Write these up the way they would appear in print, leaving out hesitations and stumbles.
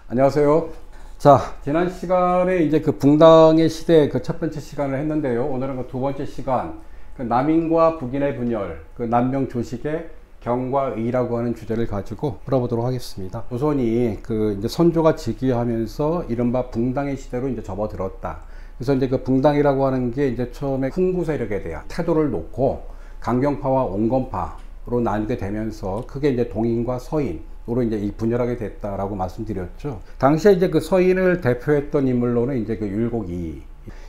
안녕하세요. 자, 지난 시간에 이제 그 붕당의 시대 그 첫 번째 시간을 했는데요. 오늘은 그 두 번째 시간, 그 남인과 북인의 분열, 그 남명 조식의 경과 의라고 하는 주제를 가지고 풀어보도록 하겠습니다. 조선이 그 이제 선조가 즉위하면서 이른바 붕당의 시대로 이제 접어들었다. 그래서 이제 그 붕당이라고 하는 게 이제 처음에 훈구 세력에 대한 태도를 놓고 강경파와 온건파로 나뉘게 되면서 크게 이제 동인과 서인으로 이제 분열하게 됐다라고 말씀드렸죠. 당시에 이제 그 서인을 대표했던 인물로는 이제 그 율곡이,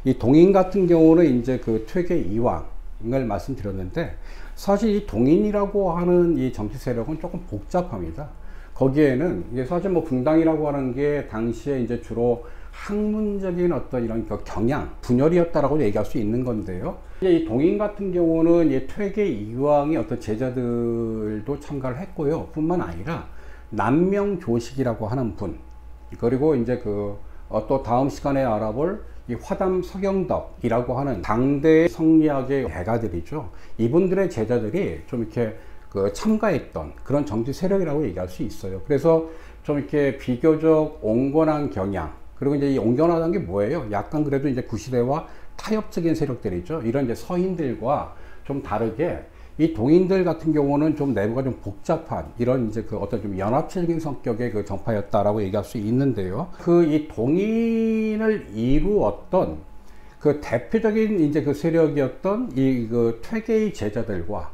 이 동인 같은 경우는 이제 그 퇴계 이왕을 말씀드렸는데, 사실 이 동인이라고 하는 이 정치 세력은 조금 복잡합니다. 거기에는 이게 사실 뭐 붕당이라고 하는 게 당시에 이제 주로 학문적인 어떤 이런 그 경향, 분열이었다라고 얘기할 수 있는 건데요. 이제 이 동인 같은 경우는 이 퇴계 이왕의 어떤 제자들도 참가를 했고요. 뿐만 아니라 남명 조식이라고 하는 분, 그리고 이제 또 다음 시간에 알아볼 이 화담 서경덕이라고 하는 당대 성리학의 대가들이죠. 이분들의 제자들이 좀 이렇게 참가했던 그런 정치 세력이라고 얘기할 수 있어요. 그래서 좀 이렇게 비교적 온건한 경향, 그리고 이제 이 온건하다는 게 뭐예요? 약간 그래도 이제 구시대와 타협적인 세력들이죠. 이런 이제 서인들과 좀 다르게 이 동인들 같은 경우는 좀 내부가 좀 복잡한 이런 이제 그 어떤 좀 연합체적인 성격의 그 정파였다라고 얘기할 수 있는데요. 이 동인을 이루었던 그 대표적인 이제 그 세력이었던 이 그 퇴계의 제자들과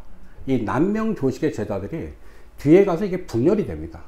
이 남명 조식의 제자들이 뒤에 가서 이게 분열이 됩니다.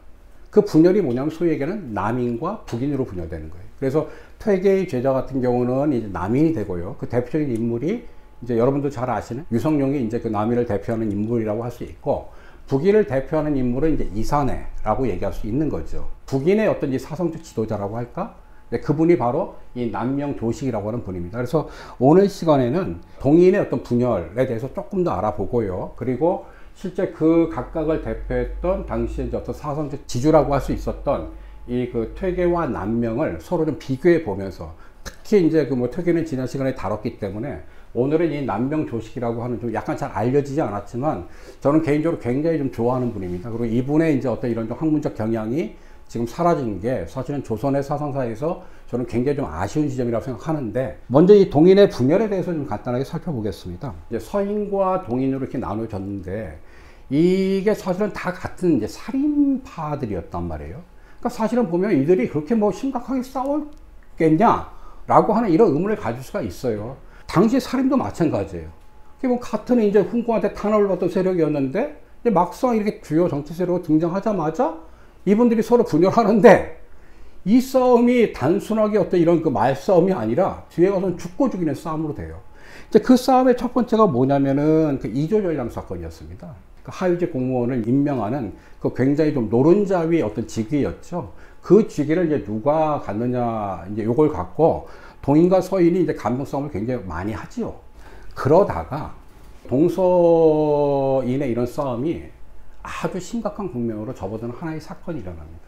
그 분열이 뭐냐면 소위 얘기하는 남인과 북인으로 분열되는 거예요. 그래서 퇴계의 제자 같은 경우는 이제 남인이 되고요. 그 대표적인 인물이 이제 여러분도 잘 아시는 유성룡이 이제 그 남인을 대표하는 인물이라고 할 수 있고, 북인을 대표하는 인물은 이제 이산해라고 얘기할 수 있는 거죠. 북인의 어떤 이 사성적 지도자라고 할까? 그분이 바로 이 남명 조식이라고 하는 분입니다. 그래서 오늘 시간에는 동인의 어떤 분열에 대해서 조금 더 알아보고요. 그리고 실제 그 각각을 대표했던 당시에 이제 어떤 사성적 지주라고 할 수 있었던 이 그 퇴계와 남명을 서로 좀 비교해 보면서, 특히 이제 그 뭐 퇴계는 지난 시간에 다뤘기 때문에 오늘은 이 남명 조식이라고 하는 좀 약간 잘 알려지지 않았지만 저는 개인적으로 굉장히 좀 좋아하는 분입니다. 그리고 이분의 이제 어떤 이런 좀 학문적 경향이 지금 사라진 게 사실은 조선의 사상사에서 저는 굉장히 좀 아쉬운 지점이라고 생각하는데, 먼저 이 동인의 분열에 대해서 좀 간단하게 살펴보겠습니다. 이제 서인과 동인으로 이렇게 나눠졌는데, 이게 사실은 다 같은 이제 살인파들이었단 말이에요. 그러니까 사실은 보면 이들이 그렇게 뭐 심각하게 싸웠겠냐라고 하는 이런 의문을 가질 수가 있어요. 당시 살인도 마찬가지예요. 뭐 같은 이제 훈구한테 탄압을 받던 세력이었는데, 이제 막상 이렇게 주요 정치 세력이 등장하자마자 이분들이 서로 분열하는데, 이 싸움이 단순하게 어떤 이런 그 말싸움이 아니라 뒤에 가서는 죽고 죽이는 싸움으로 돼요. 이제 그 싸움의 첫 번째가 뭐냐면은 그 이조전량 사건이었습니다. 그 하위직 공무원을 임명하는 그 굉장히 좀 노른자위 어떤 직위였죠. 그 직위를 이제 누가 갖느냐, 이제 요걸 갖고 동인과 서인이 이제 감정 싸움을 굉장히 많이 하지요. 그러다가 동서인의 이런 싸움이 아주 심각한 국면으로 접어드는 하나의 사건이 일어납니다.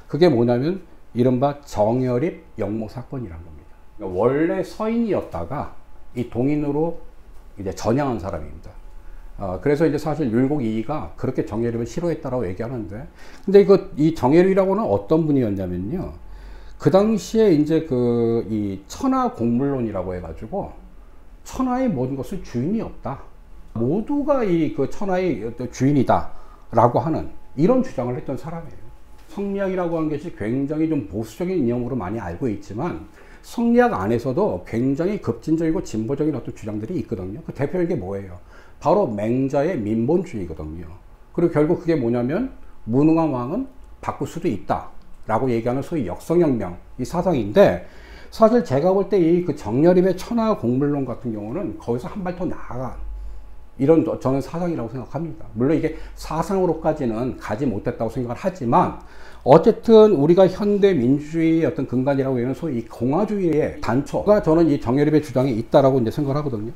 그게 뭐냐면 이른바 정여립 영모 사건이란 겁니다. 그러니까 원래 서인이었다가 이 동인으로 이제 전향한 사람입니다. 그래서 이제 사실 율곡 이이가 그렇게 정여립을 싫어했다라고 얘기하는데, 근데 이 정여립이라고는 어떤 분이었냐면요. 그 당시에 이제 이 천하 공물론이라고 해가지고 천하의 모든 것은 주인이 없다. 모두가 그 천하의 주인이다라고 하는 이런 주장을 했던 사람이에요. 성리학이라고 하는 것이 굉장히 좀 보수적인 이념으로 많이 알고 있지만, 성리학 안에서도 굉장히 급진적이고 진보적인 어떤 주장들이 있거든요. 그 대표적인 게 뭐예요? 바로 맹자의 민본주의거든요. 그리고 결국 그게 뭐냐면 무능한 왕은 바꿀 수도 있다 라고 얘기하는 소위 역성혁명, 이 사상인데, 사실 제가 볼 때 이 그 정여립의 천하 공물론 같은 경우는 거기서 한 발 더 나아간 이런 저는 사상이라고 생각합니다. 물론 이게 사상으로까지는 가지 못했다고 생각을 하지만, 어쨌든 우리가 현대 민주주의의 어떤 근간이라고 하는 소위 이 공화주의의 단초가 저는 이 정여립의 주장에 있다라고 이제 생각을 하거든요.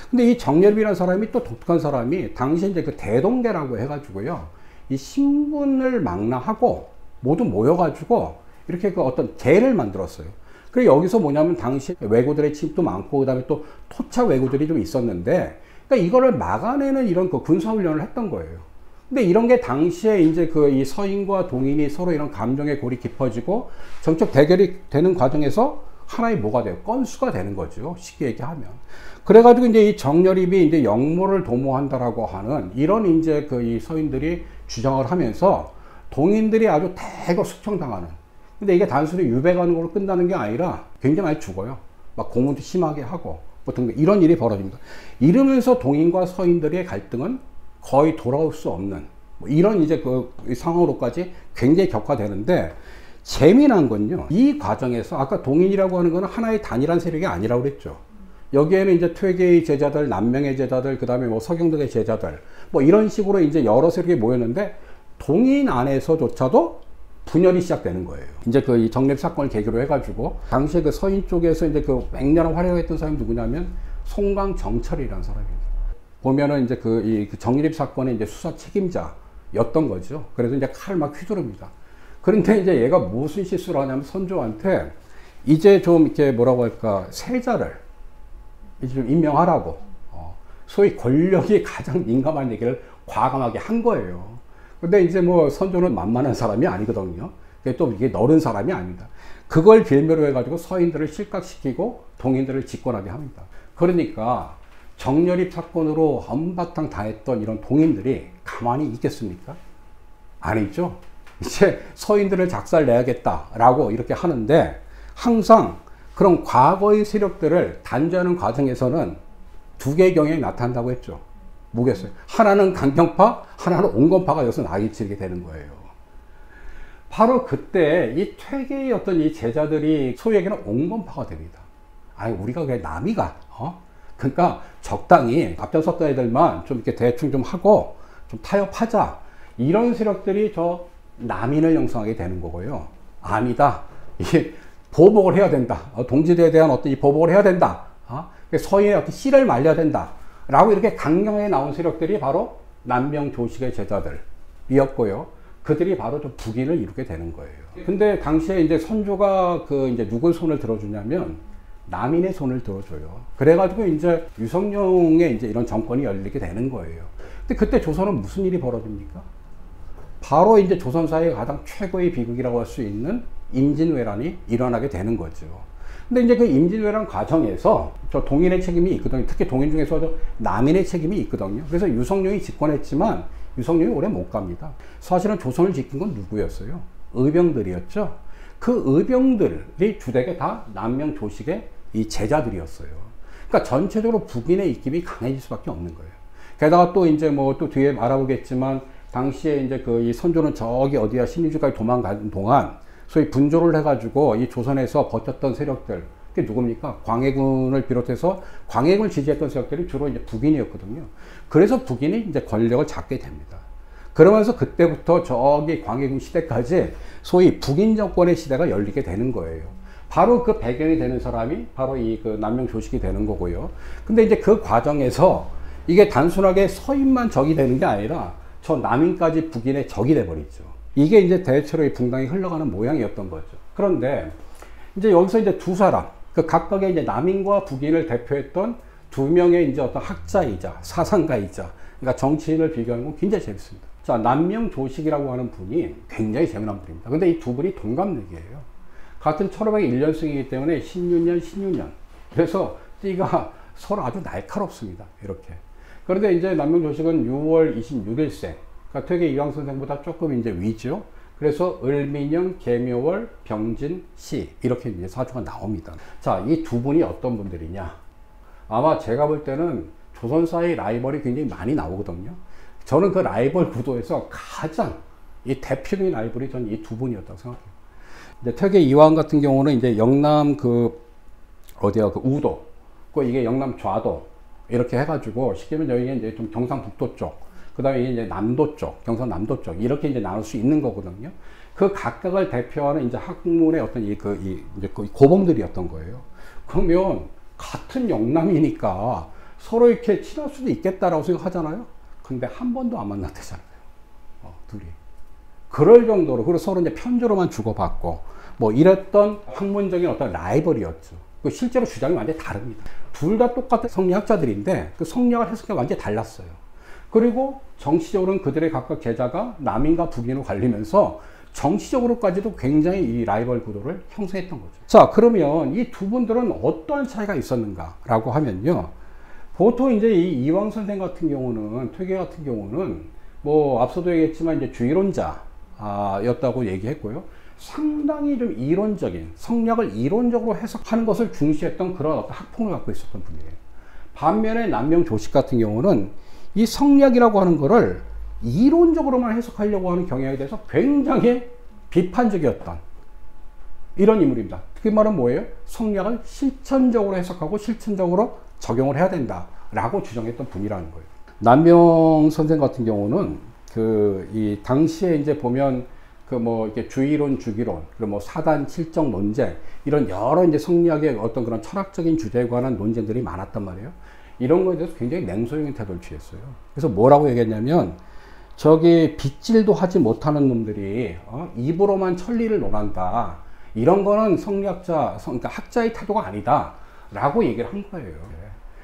근데 이 정여립이라는 사람이 또 독특한 사람이, 당시 이제 그 대동대라고 해가지고요, 이 신분을 망라하고 모두 모여가지고 이렇게 그 어떤 대를 만들었어요. 그리고 여기서 뭐냐면 당시 왜구들의 침입도 많고, 그 다음에 또 토착 왜구들이 좀 있었는데, 그러니까 이거를 막아내는 이런 그 군사훈련을 했던 거예요. 근데 이런 게 당시에 이제 그 이 서인과 동인이 서로 이런 감정의 골이 깊어지고 정책 대결이 되는 과정에서 하나의 뭐가 돼요? 건수가 되는 거죠. 쉽게 얘기하면. 그래가지고 이제 이 정렬입이 이제 역모를 도모한다라고 하는 이런 이제 그 이 서인들이 주장을 하면서 동인들이 아주 대거 숙청당하는. 근데 이게 단순히 유배관으로 끝나는 게 아니라 굉장히 많이 죽어요. 막 고문도 심하게 하고 뭐 등등 이런 일이 벌어집니다. 이러면서 동인과 서인들의 갈등은 거의 돌아올 수 없는 뭐 이런 이제 그 상황으로까지 굉장히 격화되는데 재미난 건요. 이 과정에서 아까 동인이라고 하는 거는 하나의 단일한 세력이 아니라고 그랬죠. 여기에는 이제 퇴계의 제자들, 남명의 제자들, 그 다음에 뭐 서경덕의 제자들, 뭐 이런 식으로 이제 여러 세력이 모였는데 동인 안에서조차도 분열이 시작되는 거예요. 이제 그 이 정립 사건을 계기로 해가지고 당시에 그 서인 쪽에서 이제 그 맹렬한 활약했던 사람이 누구냐면 송강정철이라는 사람입니다. 보면은 이제 그 정립 사건의 이제 수사 책임자였던 거죠. 그래서 이제 칼을 막 휘두릅니다. 그런데 이제 얘가 무슨 실수를 하냐면 선조한테 이제 좀 이렇게 뭐라고 할까 세자를 이제 좀 임명하라고 소위 권력이 가장 민감한 얘기를 과감하게 한 거예요. 근데 이제 뭐 선조는 만만한 사람이 아니거든요. 또 이게 너른 사람이 아닙니다. 그걸 빌미로 해가지고 서인들을 실각시키고 동인들을 집권하게 합니다. 그러니까 정렬입 사건으로 한바탕 당했던 이런 동인들이 가만히 있겠습니까? 아니죠. 이제 서인들을 작살내야겠다라고 이렇게 하는데 항상 그런 과거의 세력들을 단죄하는 과정에서는 두 개의 경향이 나타난다고 했죠. 뭐겠어요? 하나는 강경파, 하나는 온건파가 여기서 나이치게 되는 거예요. 바로 그때 이 퇴계의 어떤 이 제자들이 소위 얘기는 온건파가 됩니다. 아니, 우리가 그냥 남이가, 그러니까 적당히 앞장섰던 애들만 좀 이렇게 대충 좀 하고 좀 타협하자. 이런 세력들이 저 남인을 형성하게 되는 거고요. 아니다. 이게 보복을 해야 된다. 동지들에 대한 어떤 이 보복을 해야 된다. 서인의 어떤 씨를 말려야 된다. 라고 이렇게 강경하게 나온 세력들이 바로 남명 조식의 제자들이었고요. 그들이 바로 좀 북인을 이루게 되는 거예요. 근데 당시에 이제 선조가 그 이제 누굴 손을 들어주냐면 남인의 손을 들어줘요. 그래가지고 이제 유성룡의 이제 이런 정권이 열리게 되는 거예요. 근데 그때 조선은 무슨 일이 벌어집니까? 바로 이제 조선사의 가장 최고의 비극이라고 할 수 있는 임진왜란이 일어나게 되는 거죠. 근데 이제 그 임진왜란 과정에서 저 동인의 책임이 있거든요. 특히 동인 중에서도 남인의 책임이 있거든요. 그래서 유성룡이 집권했지만 유성룡이 오래 못 갑니다. 사실은 조선을 지킨 건 누구였어요? 의병들이었죠. 그 의병들이 주되게 다 남명 조식의 이 제자들이었어요. 그러니까 전체적으로 북인의 입김이 강해질 수밖에 없는 거예요. 게다가 또 이제 뭐 또 뒤에 알아보겠지만 당시에 이제 그 이 선조는 저기 어디야 신의주까지 도망가는 동안 소위 분조를 해가지고 이 조선에서 버텼던 세력들, 그게 누굽니까? 광해군을 비롯해서 광해군을 지지했던 세력들이 주로 이제 북인이었거든요. 그래서 북인이 이제 권력을 잡게 됩니다. 그러면서 그때부터 저기 광해군 시대까지 소위 북인 정권의 시대가 열리게 되는 거예요. 바로 그 배경이 되는 사람이 바로 이 그 남명 조식이 되는 거고요. 근데 이제 그 과정에서 이게 단순하게 서인만 적이 되는 게 아니라 저 남인까지 북인의 적이 돼버리죠. 이게 이제 대체로 이 붕당이 흘러가는 모양이었던 거죠. 그런데 이제 여기서 이제 두 사람, 그 각각의 이제 남인과 북인을 대표했던 두 명의 이제 어떤 학자이자 사상가이자, 그러니까 정치인을 비교하는 건 굉장히 재밌습니다. 자, 남명 조식이라고 하는 분이 굉장히 재미난 분입니다. 근데 이 두 분이 동갑내기예요. 같은 1501년생이기 때문에 신유년. 그래서 띠가 서로 아주 날카롭습니다. 이렇게. 그런데 이제 남명 조식은 6월 26일생. 그러니까 퇴계 이황 선생보다 조금 이제 위죠. 그래서 을민영, 계묘월, 병진, 시 이렇게 이제 사주가 나옵니다. 자, 이 두 분이 어떤 분들이냐? 아마 제가 볼 때는 조선사의 라이벌이 굉장히 많이 나오거든요. 저는 그 라이벌 구도에서 가장 이 대표적인 라이벌이 저는 이 두 분이었다고 생각해요. 이제 퇴계 이황 같은 경우는 이제 영남 그 어디야 그 우도, 그 이게 영남 좌도 이렇게 해가지고 쉽게 말하면 여기가 이제 좀 경상북도 쪽. 그 다음에 이제 남도 쪽, 경상남도 쪽, 이렇게 이제 나눌 수 있는 거거든요. 그 각각을 대표하는 이제 학문의 어떤 이제 고봉들이었던 거예요. 그러면 같은 영남이니까 서로 이렇게 친할 수도 있겠다라고 생각하잖아요. 근데 한 번도 안 만났대잖아요. 둘이. 그럴 정도로, 그리고 서로 이제 편조로만 주고받고, 뭐 이랬던 학문적인 어떤 라이벌이었죠. 실제로 주장이 완전히 다릅니다. 둘 다 똑같은 성리학자들인데, 그 성리학을 해석이 완전히 달랐어요. 그리고 정치적으로는 그들의 각각 제자가 남인과 북인으로 갈리면서 정치적으로까지도 굉장히 이 라이벌 구도를 형성했던 거죠. 자, 그러면 이 두 분들은 어떠한 차이가 있었는가라고 하면요. 보통 이제 이 이황 선생 같은 경우는, 퇴계 같은 경우는 뭐 앞서도 얘기했지만 이제 주의론자였다고 얘기했고요. 상당히 좀 이론적인, 성리학을 이론적으로 해석하는 것을 중시했던 그런 어떤 학풍을 갖고 있었던 분이에요. 반면에 남명 조식 같은 경우는 이 성리학이라고 하는 거를 이론적으로만 해석하려고 하는 경향에 대해서 굉장히 비판적이었던 이런 인물입니다. 그 말은 뭐예요? 성리학을 실천적으로 해석하고 실천적으로 적용을 해야 된다라고 주장했던 분이라는 거예요. 남명 선생 같은 경우는 이 당시에 이제 보면 이렇게 주의론, 주기론, 그리고 사단, 칠정, 논쟁, 이런 여러 이제 성리학의 어떤 그런 철학적인 주제에 관한 논쟁들이 많았단 말이에요. 이런 거에 대해서 굉장히 냉소적인 태도를 취했어요. 그래서 뭐라고 얘기했냐면, 빗질도 하지 못하는 놈들이, 입으로만 천리를 논한다. 이런 거는 그러니까 학자의 태도가 아니다. 라고 얘기를 한 거예요.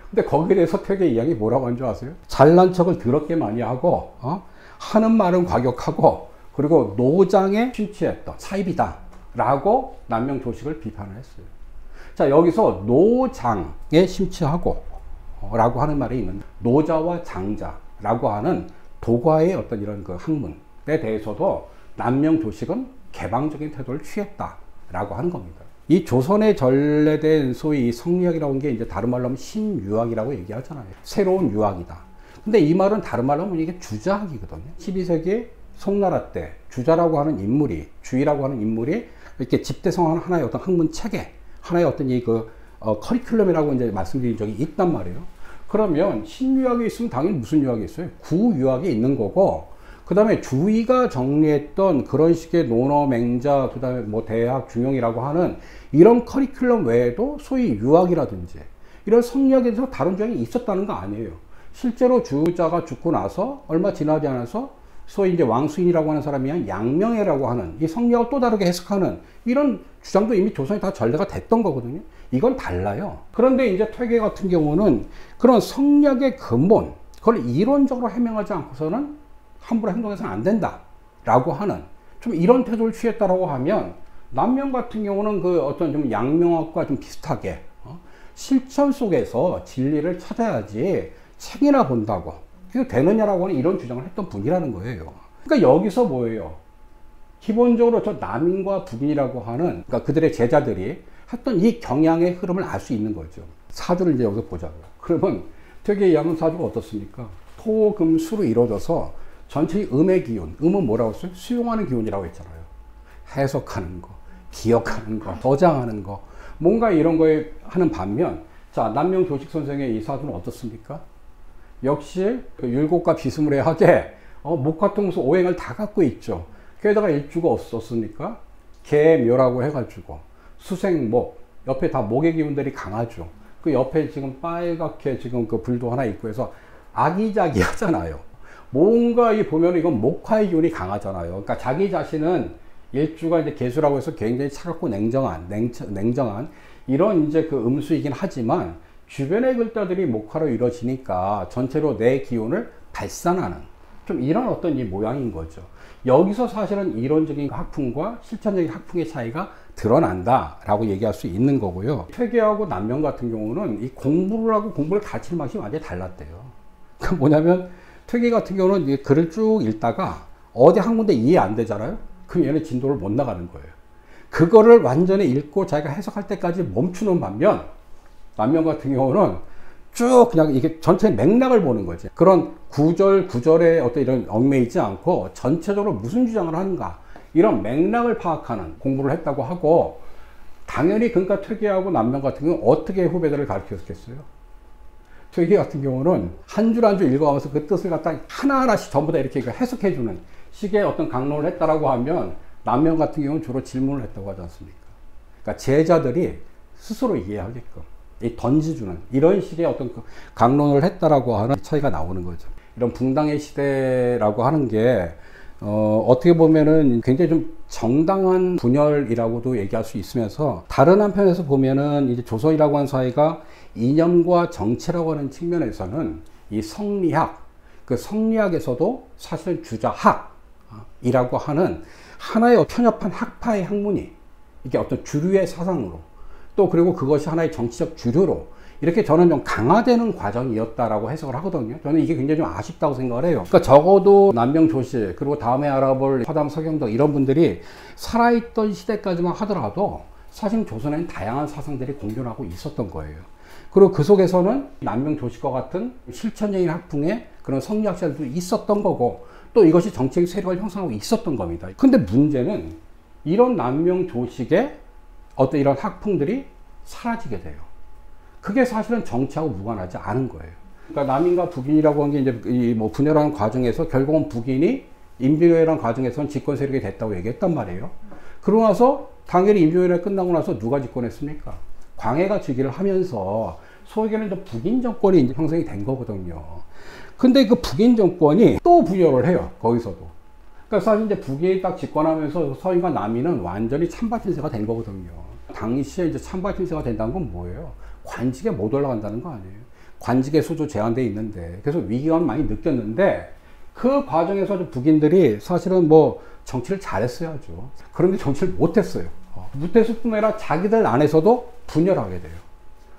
근데 거기에 대해서 퇴계 이야기 뭐라고 한 줄 아세요? 잘난 척을 더럽게 많이 하고, 하는 말은 과격하고, 그리고 노장에 심취했던 사입이다 라고 남명 조식을 비판을 했어요. 자, 여기서 노장에 심취하고 라고 하는 말이 있는데, 노자와 장자라고 하는 도과의 어떤 이런 그 학문에 대해서도 남명 조식은 개방적인 태도를 취했다라고 하는 겁니다. 이 조선에 전래된 소위 성리학이라고 하는 게 이제 다른 말로 하면 신유학이라고 얘기하잖아요. 새로운 유학이다. 근데 이 말은 다른 말로 하면 이게 주자학이거든요. 12세기 송나라 때 주자라고 하는 인물이, 주의라고 하는 인물이 이렇게 집대성하는 하나의 어떤 학문 체계, 하나의 어떤 커리큘럼이라고 이제 말씀드린 적이 있단 말이에요. 그러면 신유학이 있으면 당연히 무슨 유학이 있어요? 구유학이 있는 거고, 그 다음에 주의가 정리했던 그런 식의 논어, 맹자, 그 다음에 대학, 중용이라고 하는 이런 커리큘럼 외에도 소위 유학이라든지 이런 성리학에 대해서 다른 주장이 있었다는 거 아니에요. 실제로 주자가 죽고 나서 얼마 지나지 않아서 소위 이제 왕수인이라고 하는 사람이 양명애라고 하는 이 성리학을 또 다르게 해석하는 이런 주장도 이미 조선에 다 전래가 됐던 거거든요. 이건 달라요. 그런데 이제 퇴계 같은 경우는 그런 성리학의 근본, 그걸 이론적으로 해명하지 않고서는 함부로 행동해서는 안 된다 라고 하는 좀 이런 태도를 취했다라고 하면, 남명 같은 경우는 어떤 좀 양명학과 좀 비슷하게 실천 속에서 진리를 찾아야지 책이나 본다고 그게 되느냐라고 하는 이런 주장을 했던 분이라는 거예요. 그러니까 여기서 뭐예요? 기본적으로 저 남인과 북인이라고 하는, 그러니까 그들의 제자들이 했던 이 경향의 흐름을 알 수 있는 거죠. 사주를 이제 여기서 보자고요. 그러면 퇴계 이하면 사주가 어떻습니까? 토, 금, 수로 이루어져서 전체의 음의 기운, 음은 뭐라고 했어요? 수용하는 기운이라고 했잖아요. 해석하는 거, 기억하는 거, 저장하는 거, 뭔가 이런 거에 하는 반면, 자, 남명 조식 선생의 이 사주는 어떻습니까? 역시 율곡과 비스무리하게 목화통수 오행을 다 갖고 있죠. 게다가 일주가 없었으니까 개묘라고 해가지고 수생목, 옆에 다 목의 기운들이 강하죠. 그 옆에 지금 빨갛게 지금 그 불도 하나 있고 해서 아기자기하잖아요. 뭔가 보면 이건 목화의 기운이 강하잖아요. 그러니까 자기 자신은 일주가 이제 개수라고 해서 굉장히 차갑고 냉정한 이런 이제 그 음수이긴 하지만, 주변의 글자들이 목화로 이루어지니까 전체로 내 기운을 발산하는 좀 이런 어떤 이 모양인 거죠. 여기서 사실은 이론적인 학풍과 실천적인 학풍의 차이가 드러난다라고 얘기할 수 있는 거고요. 퇴계하고 남명 같은 경우는 이 공부를 하고 공부를 가르치는 방식이 완전히 달랐대요. 그 뭐냐면, 퇴계 같은 경우는 이 글을 쭉 읽다가 어디 한 군데 이해 안 되잖아요? 그럼 얘는 진도를 못 나가는 거예요. 그거를 완전히 읽고 자기가 해석할 때까지 멈추는 반면, 남명 같은 경우는 쭉 그냥 이게 전체 맥락을 보는 거지. 그런 구절에 어떤 이런 얽매이지 않고 전체적으로 무슨 주장을 하는가, 이런 맥락을 파악하는 공부를 했다고 하고, 당연히 그러니까 퇴계하고 남명 같은 경우는 어떻게 후배들을 가르쳤겠어요? 퇴계 같은 경우는 한 줄 한 줄 읽어가면서 그 뜻을 갖다 하나하나씩 전부 다 이렇게 해석해주는 식의 어떤 강론을 했다라고 하면, 남명 같은 경우는 주로 질문을 했다고 하지 않습니까? 그러니까 제자들이 스스로 이해하게끔 던지주는 이런 식의 어떤 그 강론을 했다라고 하는 차이가 나오는 거죠. 이런 붕당의 시대라고 하는 게 어떻게 보면은 굉장히 좀 정당한 분열이라고도 얘기할 수 있으면서, 다른 한편에서 보면은 이제 조선이라고 하는 사회가 이념과 정치라고 하는 측면에서는 이 성리학, 그 성리학에서도 사실은 주자학이라고 하는 하나의 편협한 학파의 학문이 이게 어떤 주류의 사상으로 또 그리고 그것이 하나의 정치적 주류로 이렇게 저는 좀 강화되는 과정이었다라고 해석을 하거든요. 저는 이게 굉장히 좀 아쉽다고 생각을 해요. 그러니까 적어도 남명 조실 그리고 다음에 알아볼 허담 서경덕 이런 분들이 살아있던 시대까지만 하더라도 사실 조선에는 다양한 사상들이 공존하고 있었던 거예요. 그리고 그 속에서는 남명 조실과 같은 실천적인 학풍의 그런 성리학자들도 있었던 거고 또 이것이 정치적 세력을 형성하고 있었던 겁니다. 근데 문제는 이런 남명 조식의 어떤 이런 학풍들이 사라지게 돼요. 그게 사실은 정치하고 무관하지 않은 거예요. 그러니까 남인과 북인이라고 한 게 이제 이 뭐 분열하는 과정에서 결국은 북인이 임진왜란 과정에서는 집권 세력이 됐다고 얘기했단 말이에요. 그러고 나서 당연히 임진왜란이 끝나고 나서 누가 집권했습니까? 광해가 즉위를 하면서 소위 얘기하는 북인 정권이 이제 형성이 된 거거든요. 근데 그 북인 정권이 또 부여를 해요. 거기서도. 그러니까 사실 이제 북인이 딱 집권하면서 서인과 남인은 완전히 찬밥 신세가 된 거거든요. 당시에 이제 찬밥 신세가 된다는 건 뭐예요? 관직에 못 올라간다는 거 아니에요. 관직의 수조 제한되어 있는데 그래서 위기감을 많이 느꼈는데 그 과정에서 북인들이 사실은 뭐 정치를 잘했어야죠. 그런데 정치를 못했어요. 못했을 뿐만 아니라 자기들 안에서도 분열하게 돼요.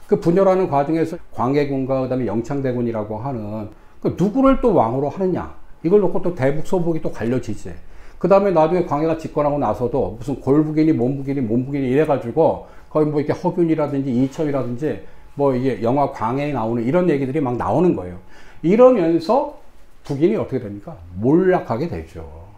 그 분열하는 과정에서 광해군과 그다음에 영창대군이라고 하는 그 누구를 또 왕으로 하느냐 이걸 놓고 또 대북 소북이 또 갈려지지. 그 다음에 나중에 광해가 집권하고 나서도 무슨 골북이니 몸북이니 이래가지고 거의 뭐 이렇게 허균이라든지 이첨이라든지 뭐 이게 영화 광해에 나오는 이런 얘기들이 막 나오는 거예요. 이러면서 북인이 어떻게 됩니까? 몰락하게 되죠.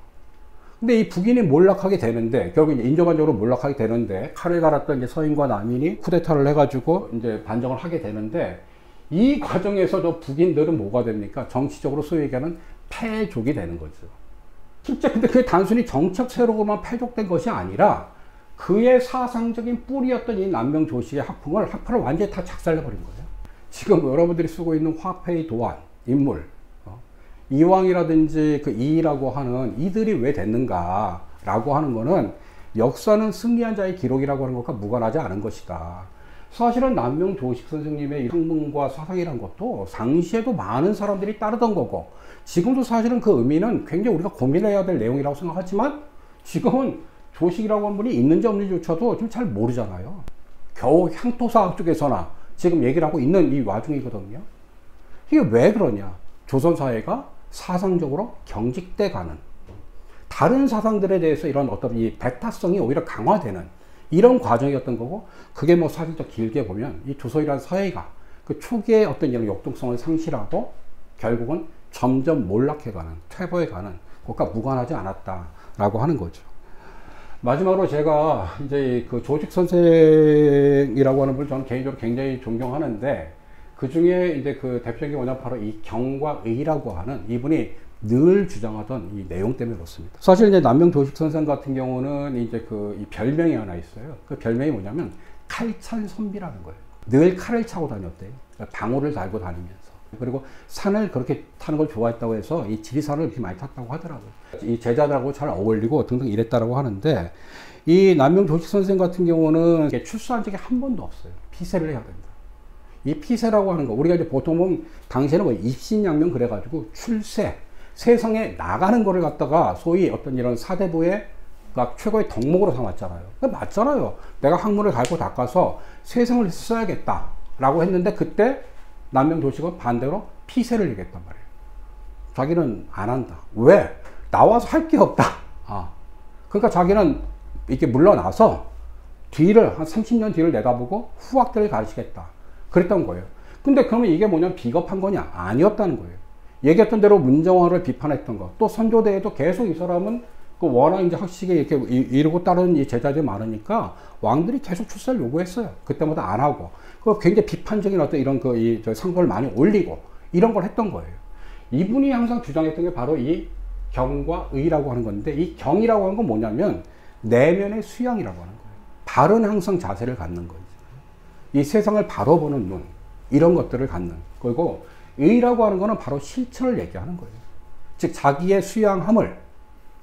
근데 이 북인이 몰락하게 되는데 결국 이제 인조반적으로 몰락하게 되는데 칼을 갈았던 이제 서인과 남인이 쿠데타를 해가지고 이제 반정을 하게 되는데 이 과정에서 저 북인들은 뭐가 됩니까? 정치적으로 소위 얘기하는 패족이 되는 거죠. 실제 근데 그게 단순히 정책 세력으로만 패족된 것이 아니라 그의 사상적인 뿌리였던 이 남명 조식의 학파를 완전히 다 작살내버린 거예요. 지금 여러분들이 쓰고 있는 화폐의 도안, 인물, 이왕이라든지 그 이라고 하는 이들이 왜 됐는가라고 하는 거는 역사는 승리한 자의 기록이라고 하는 것과 무관하지 않은 것이다. 사실은 남명 조식 선생님의 학문과 사상이란 것도 당시에도 많은 사람들이 따르던 거고 지금도 사실은 그 의미는 굉장히 우리가 고민해야 될 내용이라고 생각하지만 지금은 조식이라고 하는 분이 있는지 없는지조차도 좀 잘 모르잖아요. 겨우 향토사학 쪽에서나 지금 얘기를 하고 있는 이 와중이거든요. 이게 왜 그러냐? 조선사회가 사상적으로 경직돼 가는 다른 사상들에 대해서 이런 어떤 이 배타성이 오히려 강화되는 이런 과정이었던 거고 그게 뭐 사실 더 길게 보면 이 조선이라는 사회가 그 초기에 어떤 이런 역동성을 상실하고 결국은 점점 몰락해가는 퇴보해가는 것과 무관하지 않았다라고 하는 거죠. 마지막으로 제가 이제 그 조식 선생이라고 하는 분을 저는 개인적으로 굉장히 존경하는데 그 중에 이제 그 대표적인 게 뭐냐면 바로 이 경과 의라고 하는 이분이 늘 주장하던 이 내용 때문에 그렇습니다. 사실 이제 남명 조식 선생 같은 경우는 이제 그 이 별명이 하나 있어요. 그 별명이 뭐냐면 칼찬 선비라는 거예요. 늘 칼을 차고 다녔대요. 방울을 달고 다니면서. 그리고 산을 그렇게 타는 걸 좋아했다고 해서 이 지리산을 이렇게 많이 탔다고 하더라고요. 이 제자들하고 잘 어울리고 등등 이랬다고 하는데 이 남명 조식 선생 같은 경우는 출소한 적이 한 번도 없어요. 피세를 해야 된다. 이 피세라고 하는 거 우리가 이제 보통 보면 당시에는 뭐 입신양명 그래가지고 출세 세상에 나가는 거를 갖다가 소위 어떤 이런 사대부의 최고의 덕목으로 삼았잖아요. 맞잖아요. 내가 학문을 갈고 닦아서 세상을 써야겠다 라고 했는데 그때 남명 조식은 반대로 피세를 얘기했단 말이에요. 자기는 안 한다. 왜? 나와서 할 게 없다. 그러니까 자기는 이렇게 물러나서 뒤를 한 30년 뒤를 내다보고 후학들을 가르치겠다. 그랬던 거예요. 근데 그러면 이게 뭐냐면 비겁한 거냐? 아니었다는 거예요. 얘기했던 대로 문정화를 비판했던 거. 또 선조대에도 계속 이 사람은 그 워낙 이제 학식에 이렇게 이르고 따르는 이 제자들이 많으니까 왕들이 계속 출세를 요구했어요. 그때마다 안 하고. 그 굉장히 비판적인 어떤 이런 저 상도를 많이 올리고 이런 걸 했던 거예요. 이분이 항상 주장했던 게 바로 이 경과 의라고 하는 건데 이 경이라고 하는 건 뭐냐면 내면의 수양이라고 하는 거예요. 바른 항상 자세를 갖는 거죠. 이 세상을 바로 보는 눈 이런 것들을 갖는 그리고 의라고 하는 거는 바로 실천을 얘기하는 거예요. 즉 자기의 수양함을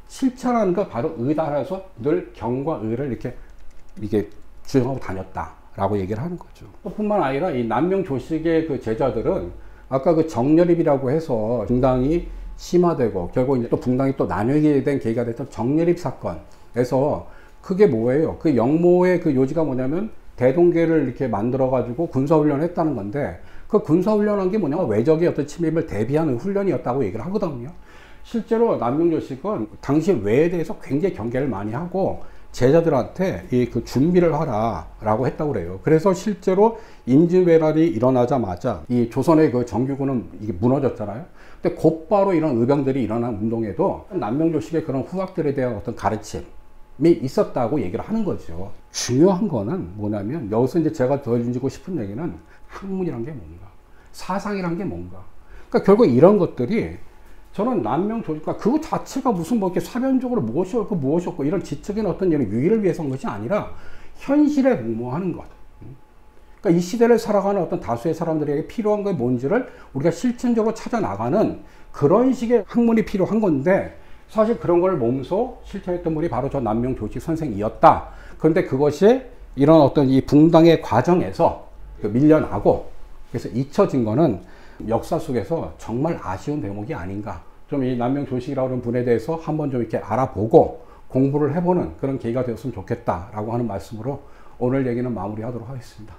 실천하는 거 바로 의다라서 늘 경과 의를 이렇게 주장하고 다녔다라고 얘기를 하는 거죠. 뿐만 아니라 이 남명 조식의 그 제자들은 아까 그 정렬입이라고 해서 붕당이 심화되고 결국 이제 또 붕당이 또 나뉘게 된 계기가 됐던 정렬입 사건에서 그게 뭐예요? 그 영모의 그 요지가 뭐냐면 대동계를 이렇게 만들어 가지고 군사훈련을 했다는 건데, 그 군사훈련한 게 뭐냐면 외적의 어떤 침입을 대비하는 훈련이었다고 얘기를 하거든요. 실제로 남명조식은 당시 외에 대해서 굉장히 경계를 많이 하고 제자들한테 그 준비를 하라라고 했다고 그래요. 그래서 실제로 임진왜란이 일어나자마자 이 조선의 그 정규군은 이게 무너졌잖아요. 근데 곧바로 이런 의병들이 일어난 운동에도 남명조식의 그런 후학들에 대한 어떤 가르침이 있었다고 얘기를 하는 거죠. 중요한 거는 뭐냐면 여기서 이제 제가 더 던지고 싶은 얘기는 학문이란 게 뭔가, 사상이란 게 뭔가. 그러니까 결국 이런 것들이 저는 남명조직, 그러니까 그거 자체가 무슨 뭐 이렇게 사변적으로 무엇이었고 무엇이었고 이런 지적인 어떤 이런 유의를 위해서 한 것이 아니라 현실에 복무하는 것. 그러니까 이 시대를 살아가는 어떤 다수의 사람들에게 필요한 게 뭔지를 우리가 실천적으로 찾아 나가는 그런 식의 학문이 필요한 건데, 사실 그런 걸 몸소 실천했던 분이 바로 저 남명조직 선생이었다. 그런데 그것이 이런 어떤 이 붕당의 과정에서 밀려나고 그래서 잊혀진 거는 역사 속에서 정말 아쉬운 대목이 아닌가. 좀 이 남명조식이라고 하는 분에 대해서 한번 좀 이렇게 알아보고 공부를 해보는 그런 계기가 되었으면 좋겠다라고 하는 말씀으로 오늘 얘기는 마무리하도록 하겠습니다.